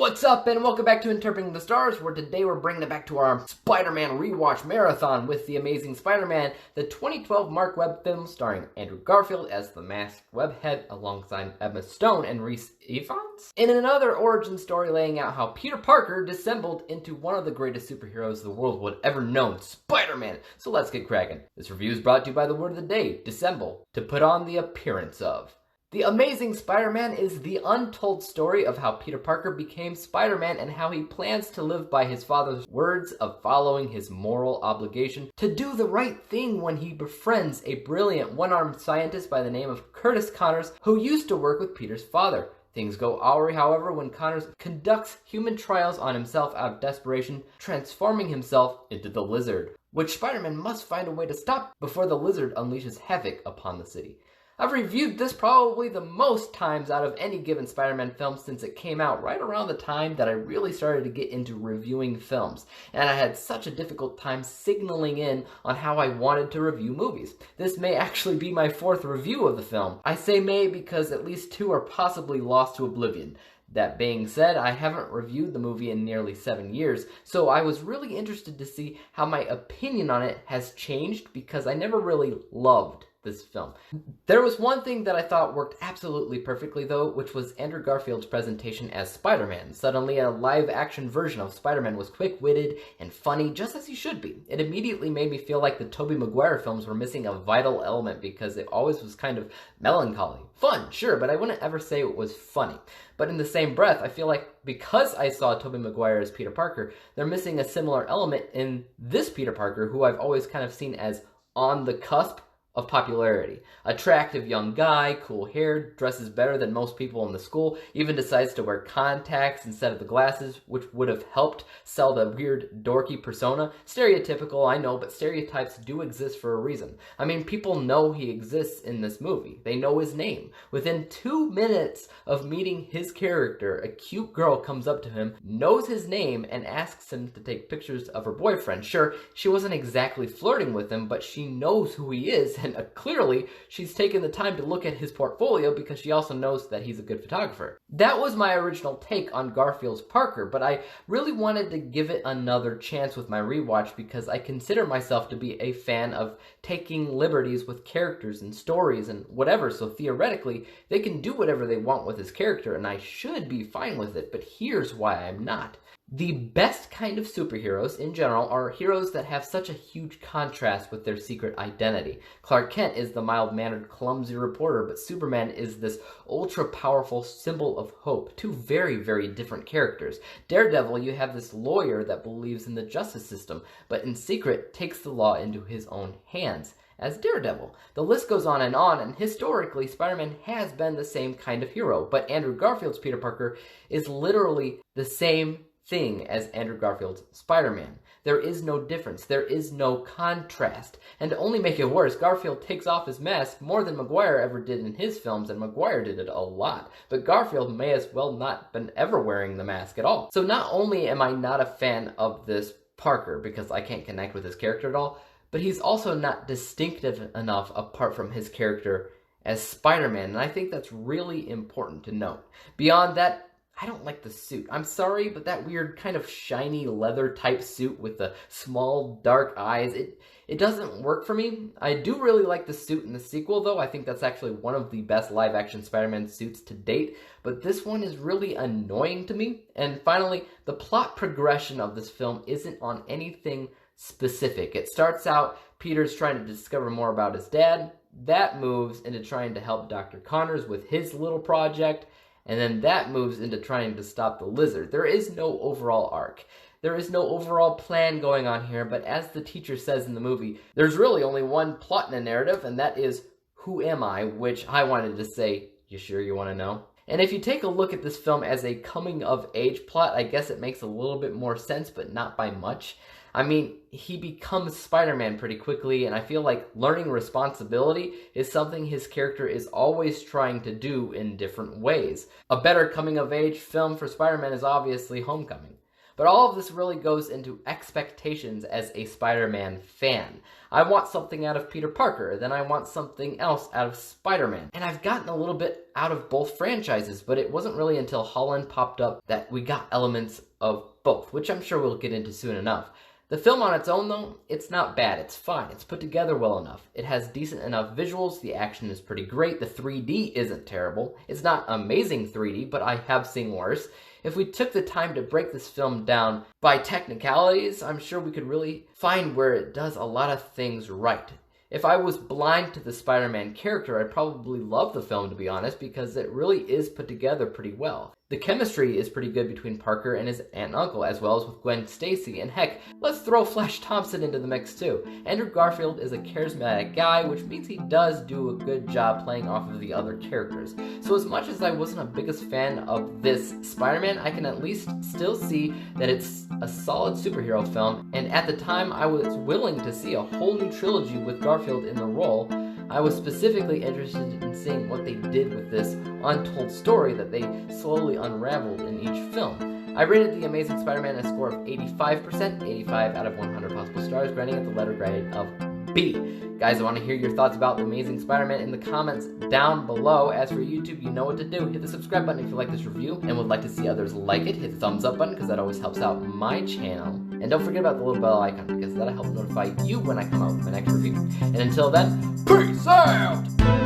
what's up, and welcome back to Interpreting the Stars, where today we're bringing it back to our Spider-Man Rewatch Marathon with The Amazing Spider-Man, the 2012 Mark Webb film starring Andrew Garfield as the masked webhead alongside Emma Stone and Rhys Ifans, in another origin story laying out how Peter Parker dissembled into one of the greatest superheroes the world would ever know, Spider-Man. So let's get cracking. This review is brought to you by the word of the day, dissemble, to put on the appearance of. The Amazing Spider-Man is the untold story of how Peter Parker became Spider-Man and how he plans to live by his father's words of following his moral obligation to do the right thing when he befriends a brilliant one-armed scientist by the name of Curtis Connors, who used to work with Peter's father. Things go awry, however, when Connors conducts human trials on himself out of desperation, transforming himself into the Lizard, which Spider-Man must find a way to stop before the Lizard unleashes havoc upon the city. I've reviewed this probably the most times out of any given Spider-Man film since it came out right around the time that I really started to get into reviewing films, and I had such a difficult time signaling in on how I wanted to review movies. This may actually be my fourth review of the film. I say may because at least two are possibly lost to oblivion. That being said, I haven't reviewed the movie in nearly 7 years, so I was really interested to see how my opinion on it has changed because I never really loved this film. There was one thing that I thought worked absolutely perfectly though, which was Andrew Garfield's presentation as Spider-Man. Suddenly a live-action version of Spider-Man was quick-witted and funny, just as he should be. It immediately made me feel like the Tobey Maguire films were missing a vital element because it always was kind of melancholy. Fun, sure, but I wouldn't ever say it was funny. But in the same breath, I feel like because I saw Tobey Maguire as Peter Parker, they're missing a similar element in this Peter Parker, who I've always kind of seen as on the cusp of popularity. Attractive young guy, cool hair, dresses better than most people in the school, even decides to wear contacts instead of the glasses, which would have helped sell the weird, dorky persona. Stereotypical, I know, but stereotypes do exist for a reason. I mean, people know he exists in this movie. They know his name. Within 2 minutes of meeting his character, a cute girl comes up to him, knows his name, and asks him to take pictures of her boyfriend. Sure, she wasn't exactly flirting with him, but she knows who he is, and clearly she's taken the time to look at his portfolio because she also knows that he's a good photographer. That was my original take on Garfield's Parker, but I really wanted to give it another chance with my rewatch because I consider myself to be a fan of taking liberties with characters and stories and whatever, so theoretically they can do whatever they want with his character and I should be fine with it, but here's why I'm not. The best kind of superheroes, in general, are heroes that have such a huge contrast with their secret identity. Clark Kent is the mild-mannered, clumsy reporter, but Superman is this ultra-powerful symbol of hope. Two very, very different characters. Daredevil, you have this lawyer that believes in the justice system, but in secret takes the law into his own hands as Daredevil. The list goes on, and historically, Spider-Man has been the same kind of hero, but Andrew Garfield's Peter Parker is literally the same thing as Andrew Garfield's Spider-Man. There is no difference. There is no contrast. And to only make it worse, Garfield takes off his mask more than Maguire ever did in his films, and Maguire did it a lot. But Garfield may as well not been ever wearing the mask at all. So not only am I not a fan of this Parker because I can't connect with his character at all, but he's also not distinctive enough apart from his character as Spider-Man, and I think that's really important to note. Beyond that, I don't like the suit. I'm sorry, but that weird kind of shiny leather type suit with the small dark eyes, it doesn't work for me. I do really like the suit in the sequel though. I think that's actually one of the best live action Spider-Man suits to date, but this one is really annoying to me. And finally, the plot progression of this film isn't on anything specific. It starts out, Peter's trying to discover more about his dad. That moves into trying to help Dr. Connors with his little project. And then that moves into trying to stop the Lizard. There is no overall arc. There is no overall plan going on here, but as the teacher says in the movie, there's really only one plot in a narrative, and that is, who am I? Which I wanted to say, you sure you want to know? And if you take a look at this film as a coming-of-age plot, I guess it makes a little bit more sense, but not by much. I mean, he becomes Spider-Man pretty quickly, and I feel like learning responsibility is something his character is always trying to do in different ways. A better coming-of-age film for Spider-Man is obviously Homecoming. But all of this really goes into expectations as a Spider-Man fan. I want something out of Peter Parker, then I want something else out of Spider-Man. And I've gotten a little bit out of both franchises, but it wasn't really until Holland popped up that we got elements of both, which I'm sure we'll get into soon enough. The film on its own, though, it's not bad. It's fine. It's put together well enough. It has decent enough visuals. The action is pretty great. The 3D isn't terrible. It's not amazing 3D, but I have seen worse. If we took the time to break this film down by technicalities, I'm sure we could really find where it does a lot of things right. If I was blind to the Spider-Man character, I'd probably love the film, to be honest, because it really is put together pretty well. The chemistry is pretty good between Parker and his aunt and uncle, as well as with Gwen Stacy, and heck, let's throw Flash Thompson into the mix too. Andrew Garfield is a charismatic guy, which means he does do a good job playing off of the other characters. So as much as I wasn't a biggest fan of this Spider-Man, I can at least still see that it's a solid superhero film, and at the time I was willing to see a whole new trilogy with Garfield in the role. I was specifically interested in seeing what they did with this untold story that they slowly unraveled in each film. I rated The Amazing Spider-Man a score of 85%, 85 out of 100 possible stars, granting it the letter grade of B. Guys, I want to hear your thoughts about The Amazing Spider-Man in the comments down below. As for YouTube, you know what to do. Hit the subscribe button if you like this review and would like to see others like it. Hit the thumbs up button because that always helps out my channel. And don't forget about the little bell icon because that'll help notify you when I come out with my next review. And until then, peace out!